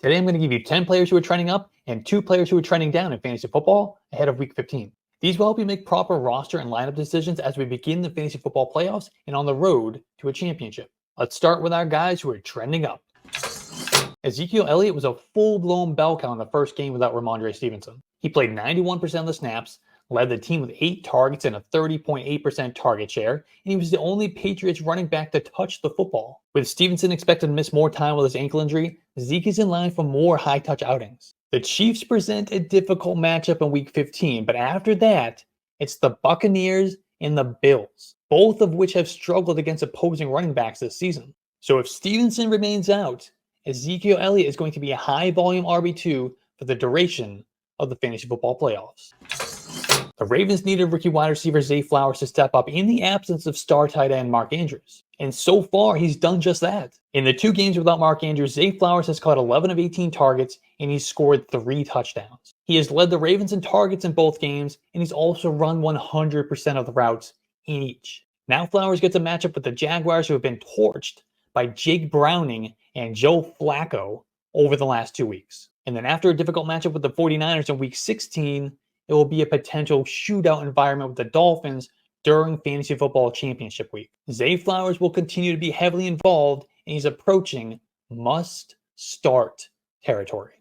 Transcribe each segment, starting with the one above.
Today I'm going to give you 10 players who are trending up and 2 players who are trending down in fantasy football ahead of week 15. These will help you make proper roster and lineup decisions as we begin the fantasy football playoffs and on the road to a championship. Let's start with our guys who are trending up. Ezekiel Elliott was a full-blown bell cow in the first game without Rhamondre Stevenson. He played 91% of the snaps, led the team with 8 targets and a 30.8% target share, and he was the only Patriots running back to touch the football. With Stevenson expected to miss more time with his ankle injury, Zeke is in line for more high-touch outings. The Chiefs present a difficult matchup in Week 15, but after that, it's the Buccaneers and the Bills, both of which have struggled against opposing running backs this season. So if Stevenson remains out, Ezekiel Elliott is going to be a high-volume RB2 for the duration of the fantasy football playoffs. The Ravens needed rookie wide receiver Zay Flowers to step up in the absence of star tight end Mark Andrews. And so far, he's done just that. In the 2 games without Mark Andrews, Zay Flowers has caught 11 of 18 targets, and he's scored 3 touchdowns. He has led the Ravens in targets in both games, and he's also run 100% of the routes in each. Now Flowers gets a matchup with the Jaguars, who have been torched by Jake Browning and Joe Flacco over the last 2 weeks. And then after a difficult matchup with the 49ers in Week 16, it will be a potential shootout environment with the Dolphins during Fantasy Football Championship Week. Zay Flowers will continue to be heavily involved, and he's approaching must-start territory.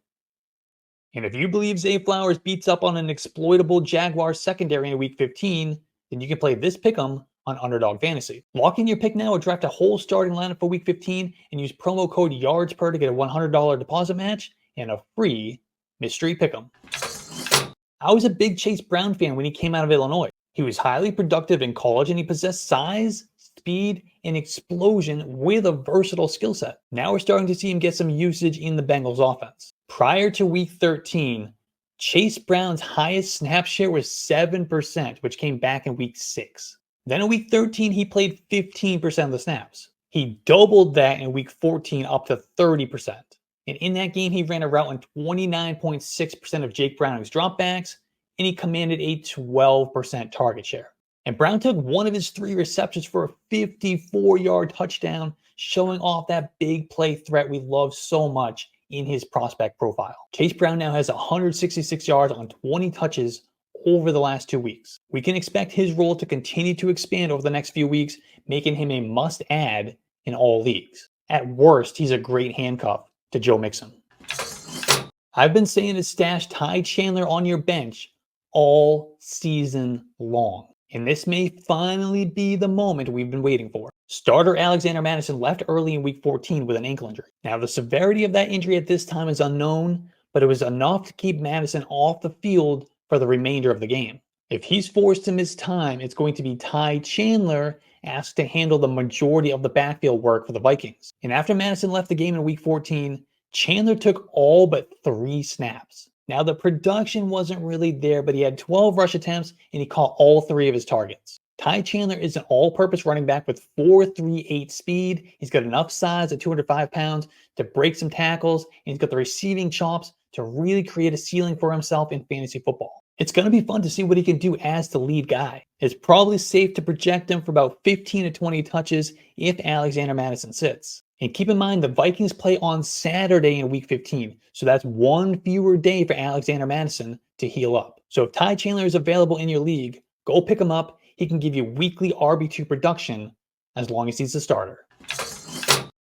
And if you believe Zay Flowers beats up on an exploitable Jaguars secondary in Week 15, then you can play this pick'em on Underdog Fantasy. Lock in your pick now or draft a whole starting lineup for Week 15 and use promo code YARDSPER to get a $100 deposit match and a free mystery pick'em. I was a big Chase Brown fan when he came out of Illinois. He was highly productive in college and he possessed size, speed, and explosion with a versatile skill set. Now we're starting to see him get some usage in the Bengals offense. Prior to Week 13, Chase Brown's highest snap share was 7%, which came back in Week 6. Then in Week 13, he played 15% of the snaps. He doubled that in Week 14 up to 30%. And in that game, he ran a route on 29.6% of Jake Browning's dropbacks, and he commanded a 12% target share. And Brown took one of his 3 receptions for a 54-yard touchdown, showing off that big play threat we love so much in his prospect profile. Chase Brown now has 166 yards on 20 touches over the last 2 weeks. We can expect his role to continue to expand over the next few weeks, making him a must-add in all leagues. At worst, he's a great handcuff to Joe Mixon. I've been saying to stash Ty Chandler on your bench all season long, and this may finally be the moment we've been waiting for. Starter Alexander Mattison left early in Week 14 with an ankle injury. Now, the severity of that injury at this time is unknown, but it was enough to keep Mattison off the field for the remainder of the game. If he's forced to miss time, it's going to be Ty Chandler asked to handle the majority of the backfield work for the Vikings. And after Mattison left the game in Week 14, Chandler took all but 3 snaps. Now, the production wasn't really there, but he had 12 rush attempts and he caught all 3 of his targets. Ty Chandler is an all-purpose running back with 4.38 speed. He's got enough size at 205 pounds to break some tackles, and he's got the receiving chops to really create a ceiling for himself in fantasy football. It's going to be fun to see what he can do as the lead guy. It's probably safe to project him for about 15 to 20 touches if Alexander Mattison sits. And keep in mind, the Vikings play on Saturday in Week 15, so that's 1 fewer day for Alexander Mattison to heal up. So if Ty Chandler is available in your league, go pick him up. He can give you weekly RB2 production as long as he's a starter.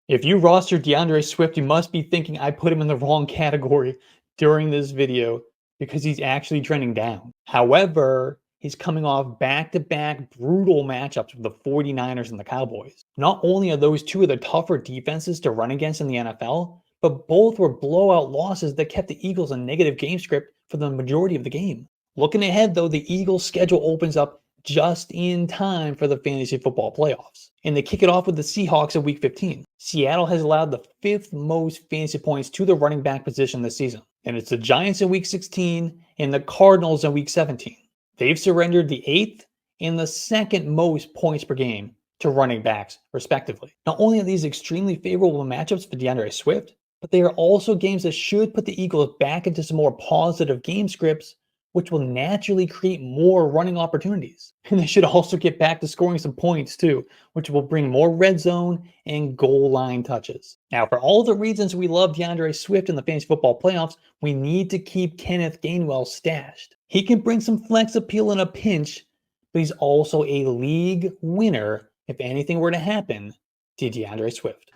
If you roster DeAndre Swift, you must be thinking I put him in the wrong category during this video because he's actually trending down. However, he's coming off back-to-back brutal matchups with the 49ers and the Cowboys. Not only are those 2 of the tougher defenses to run against in the NFL, but both were blowout losses that kept the Eagles a negative game script for the majority of the game. Looking ahead, though, the Eagles' schedule opens up just in time for the fantasy football playoffs. And they kick it off with the Seahawks in Week 15. Seattle has allowed the 5th most fantasy points to the running back position this season. And it's the Giants in Week 16 and the Cardinals in Week 17. They've surrendered the 8th and the 2nd most points per game to running backs, respectively. Not only are these extremely favorable matchups for DeAndre Swift, but they are also games that should put the Eagles back into some more positive game scripts which will naturally create more running opportunities. And they should also get back to scoring some points too, which will bring more red zone and goal line touches. Now, for all the reasons we love DeAndre Swift in the fantasy football playoffs, we need to keep Kenneth Gainwell stashed. He can bring some flex appeal in a pinch, but he's also a league winner if anything were to happen to DeAndre Swift.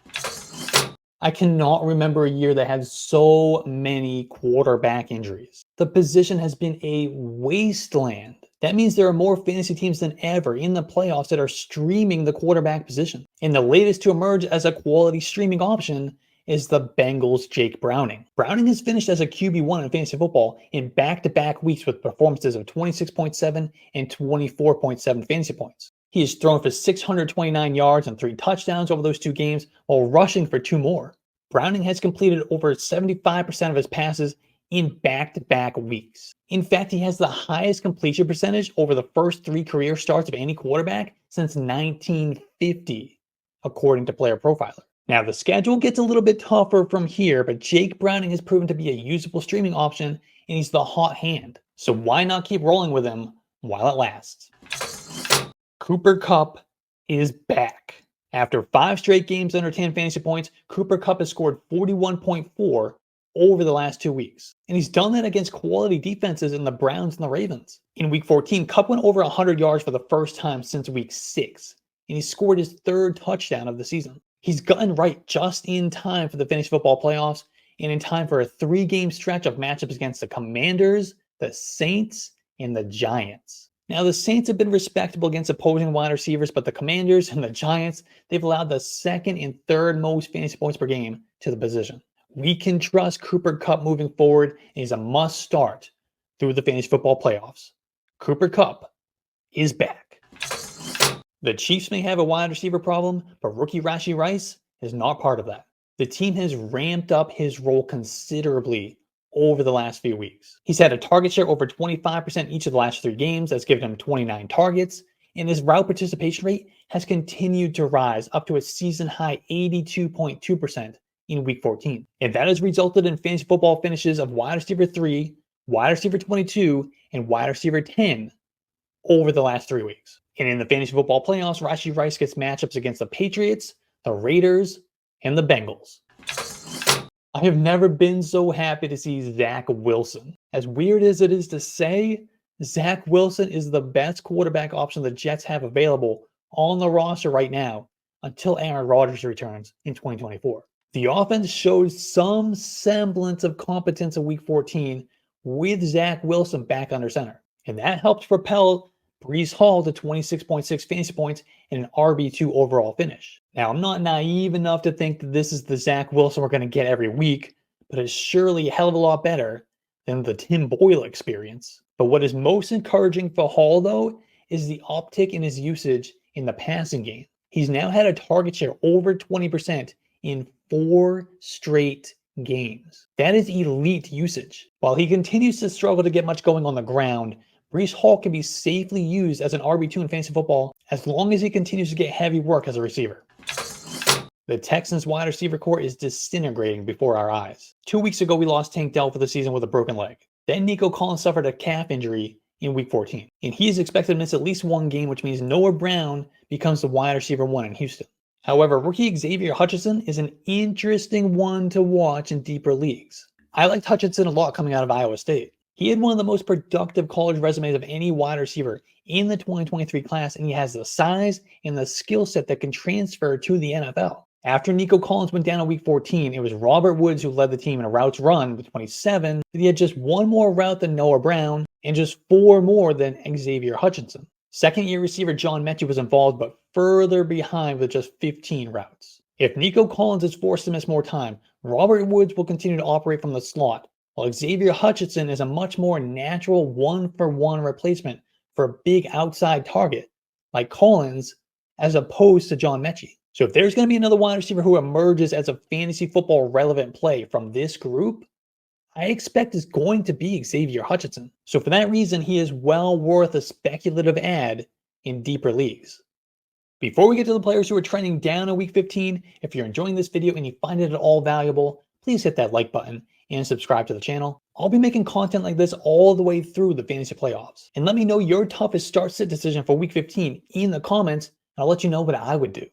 I cannot remember a year that had so many quarterback injuries. The position has been a wasteland. That means there are more fantasy teams than ever in the playoffs that are streaming the quarterback position. And the latest to emerge as a quality streaming option is the Bengals' Jake Browning. Browning has finished as a QB1 in fantasy football in back-to-back weeks with performances of 26.7 and 24.7 fantasy points. He has thrown for 629 yards and 3 touchdowns over those 2 games, while rushing for 2 more. Browning has completed over 75% of his passes in back-to-back weeks. In fact, he has the highest completion percentage over the first 3 career starts of any quarterback since 1950, according to Player Profiler. Now, the schedule gets a little bit tougher from here, but Jake Browning has proven to be a usable streaming option, and he's the hot hand. So why not keep rolling with him while it lasts? Cooper Kupp is back. After 5 straight games under 10 fantasy points, Cooper Kupp has scored 41.4 over the last 2 weeks. And he's done that against quality defenses in the Browns and the Ravens. In week 14, Kupp went over 100 yards for the first time since week 6. And he scored his 3rd touchdown of the season. He's gotten right just in time for the fantasy football playoffs and in time for a 3-game stretch of matchups against the Commanders, the Saints, and the Giants. Now, the Saints have been respectable against opposing wide receivers, but the Commanders and the Giants, they've allowed the 2nd and 3rd most fantasy points per game to the position. We can trust Cooper Kupp moving forward, and he's a must start through the fantasy football playoffs. Cooper Kupp is back. The Chiefs may have a wide receiver problem, but rookie Rashee Rice is not part of that. The team has ramped up his role considerably over the last few weeks. He's had a target share over 25% each of the last 3 games. That's given him 29 targets, and his route participation rate has continued to rise up to a season-high 82.2% in week 14. And that has resulted in fantasy football finishes of wide receiver 3, wide receiver 22, and wide receiver 10 over the last 3 weeks. And in the fantasy football playoffs, Rashee Rice gets matchups against the Patriots, the Raiders, and the Bengals. I have never been so happy to see Zach Wilson. As weird as it is to say, Zach Wilson is the best quarterback option the Jets have available on the roster right now until Aaron Rodgers returns in 2024. The offense showed some semblance of competence in week 14 with Zach Wilson back under center. And that helped propel Breece Hall to 26.6 fantasy points and an RB2 overall finish. Now, I'm not naive enough to think that this is the Zach Wilson we're going to get every week, but it's surely a hell of a lot better than the Tim Boyle experience. But what is most encouraging for Hall, though, is the uptick in his usage in the passing game. He's now had a target share over 20% in 4 straight games. That is elite usage. While he continues to struggle to get much going on the ground, Breece Hall can be safely used as an RB2 in fantasy football as long as he continues to get heavy work as a receiver. The Texans wide receiver core is disintegrating before our eyes. 2 weeks ago, we lost Tank Dell for the season with a broken leg. Then Nico Collins suffered a calf injury in week 14. And he is expected to miss at least 1 game, which means Noah Brown becomes the wide receiver 1 in Houston. However, rookie Xavier Hutchinson is an interesting one to watch in deeper leagues. I liked Hutchinson a lot coming out of Iowa State. He had one of the most productive college resumes of any wide receiver in the 2023 class, and he has the size and the skill set that can transfer to the NFL. After Nico Collins went down in week 14, it was Robert Woods who led the team in a routes run with 27, but he had just 1 more route than Noah Brown and just 4 more than Xavier Hutchinson. Second-year receiver John Mechie was involved, but further behind with just 15 routes. If Nico Collins is forced to miss more time, Robert Woods will continue to operate from the slot, while Xavier Hutchinson is a much more natural one-for-one replacement for a big outside target like Collins as opposed to John Mechie. So if there's going to be another wide receiver who emerges as a fantasy football relevant play from this group, I expect it's going to be Xavier Hutchinson. So for that reason, he is well worth a speculative add in deeper leagues. Before we get to the players who are trending down in week 15, if you're enjoying this video and you find it at all valuable, please hit that like button and subscribe to the channel. I'll be making content like this all the way through the fantasy playoffs. And let me know your toughest start-sit decision for week 15 in the comments, and I'll let you know what I would do.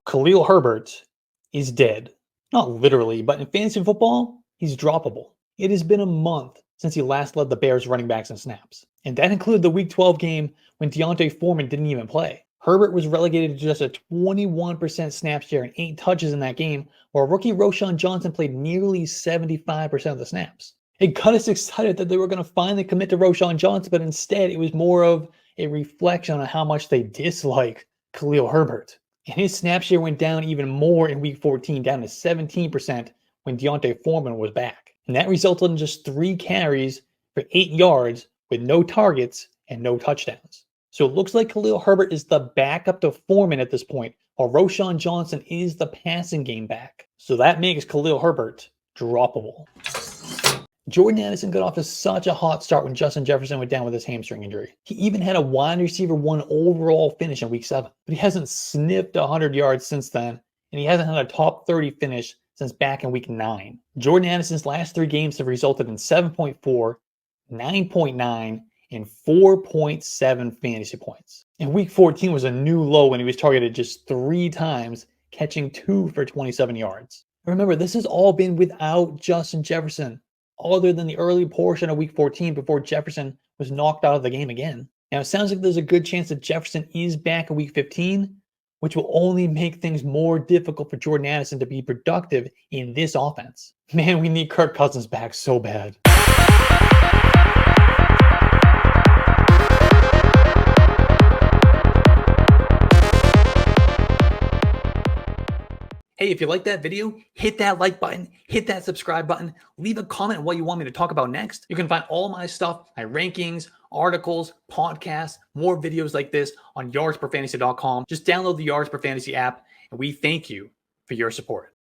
Khalil Herbert is dead. Not literally, but in fantasy football, he's droppable. It has been a month since he last led the Bears running backs in snaps. And that included the Week 12 game when D'Onta Foreman didn't even play. Herbert was relegated to just a 21% snap share and 8 touches in that game, while rookie Roschon Johnson played nearly 75% of the snaps. It got us excited that they were going to finally commit to Roschon Johnson, but instead it was more of a reflection on how much they dislike Khalil Herbert. And his snap share went down even more in Week 14, down to 17% when D'Onta Foreman was back. And that resulted in just 3 carries for 8 yards with no targets and no touchdowns. So it looks like Khalil Herbert is the backup to Foreman at this point, while Roschon Johnson is the passing game back. So that makes Khalil Herbert droppable. Jordan Addison got off to such a hot start when Justin Jefferson went down with his hamstring injury. He even had a wide receiver 1 overall finish in Week 7, but he hasn't sniffed 100 yards since then, and he hasn't had a top 30 finish since back in Week 9. Jordan Addison's last 3 games have resulted in 7.4, 9.9, and 4.7 fantasy points. And Week 14 was a new low when he was targeted just 3 times, catching 2 for 27 yards. Remember, this has all been without Justin Jefferson, other than the early portion of Week 14 before Jefferson was knocked out of the game again. Now, it sounds like there's a good chance that Jefferson is back in Week 15, which will only make things more difficult for Jordan Addison to be productive in this offense. Man, we need Kirk Cousins back so bad. Hey, if you liked that video, hit that like button, hit that subscribe button, leave a comment on what you want me to talk about next. You can find all my stuff, my rankings, articles, podcasts, more videos like this on yardsperfantasy.com. Just download the Yards Per Fantasy app, and we thank you for your support.